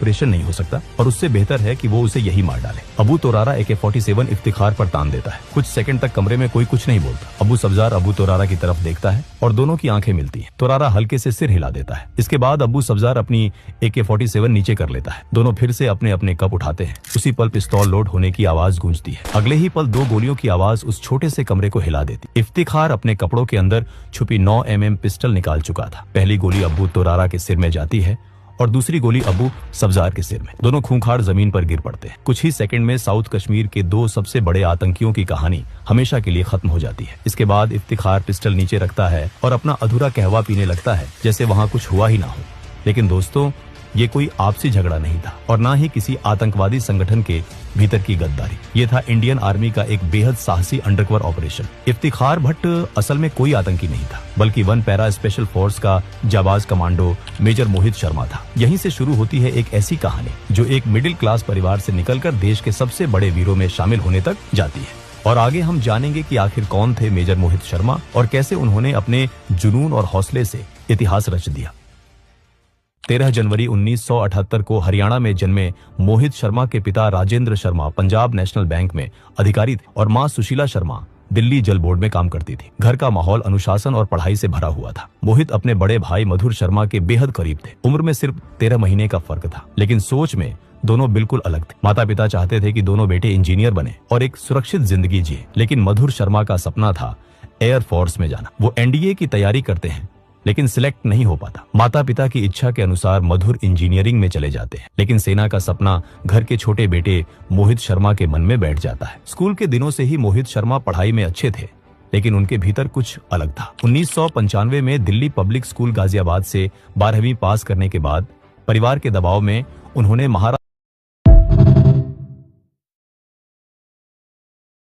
Operation नहीं हो सकता और उससे बेहतर है कि वो उसे यही मार डाले। अबू तोरारा AK-47 इफ्तिखार पर तान देता है। कुछ सेकंड तक कमरे में कोई कुछ नहीं बोलता। अबू सब्जार अबू तोरारा की तरफ देखता है और दोनों की आंखें मिलती हैं। तोरारा हल्के से सिर हिला देता है। इसके बाद अबू सब्जार अपनी AK-47 नीचे कर लेता है। दोनों फिर से अपने अपने कप उठाते हैं। उसी पल पिस्तौल लोड होने की आवाज गूंजती है। अगले ही पल 2 गोलियों की आवाज उस छोटे से कमरे को हिला देती। इफ्तिखार अपने कपड़ों के अंदर छुपी 9 mm पिस्टल निकाल चुका था। पहली गोली अबू तोरारा के सिर में जाती है और दूसरी गोली अबू सब्जार के सिर में। दोनों खूंखार जमीन पर गिर पड़ते हैं। कुछ ही सेकंड में साउथ कश्मीर के 2 सबसे बड़े आतंकियों की कहानी हमेशा के लिए खत्म हो जाती है। इसके बाद इफ्तिखार पिस्टल नीचे रखता है और अपना अधूरा कहवा पीने लगता है, जैसे वहां कुछ हुआ ही ना हो। लेकिन दोस्तों, ये कोई आपसी झगड़ा नहीं था और ना ही किसी आतंकवादी संगठन के भीतर की गद्दारी। ये था इंडियन आर्मी का एक बेहद साहसी अंडरकवर ऑपरेशन। इफ्तिखार भट्ट असल में कोई आतंकी नहीं था, बल्कि 1 पैरा स्पेशल फोर्स का जाबाज कमांडो मेजर मोहित शर्मा था। यहीं से शुरू होती है एक ऐसी कहानी जो एक मिडिल क्लास परिवार से निकलकर देश के सबसे बड़े वीरों में शामिल होने तक जाती है। और आगे हम जानेंगे कि आखिर कौन थे मेजर मोहित शर्मा और कैसे उन्होंने अपने जुनून और हौसले से इतिहास रच दिया। 13 जनवरी 1978 को हरियाणा में जन्मे मोहित शर्मा के पिता राजेंद्र शर्मा पंजाब नेशनल बैंक में अधिकारी थे और मां सुशीला शर्मा दिल्ली जल बोर्ड में काम करती थी। घर का माहौल अनुशासन और पढ़ाई से भरा हुआ था। मोहित अपने बड़े भाई मधुर शर्मा के बेहद करीब थे। उम्र में सिर्फ 13 महीने का फर्क था, लेकिन सोच में दोनों बिल्कुल अलग थे। माता पिता चाहते थे कि दोनों बेटे इंजीनियर बने और एक सुरक्षित जिंदगी जिए, लेकिन मधुर शर्मा का सपना था एयर फोर्स में जाना। वो NDA की तैयारी करते हैं, लेकिन सिलेक्ट नहीं हो पाता। माता पिता की इच्छा के अनुसार मधुर इंजीनियरिंग में चले जाते हैं, लेकिन सेना का सपना घर के छोटे बेटे मोहित शर्मा के मन में बैठ जाता है। स्कूल के दिनों से ही मोहित शर्मा पढ़ाई में अच्छे थे, लेकिन उनके भीतर कुछ अलग था। 1995 में दिल्ली पब्लिक स्कूल गाजियाबाद से 12वीं पास करने के बाद परिवार के दबाव में उन्होंने महाराष्ट्र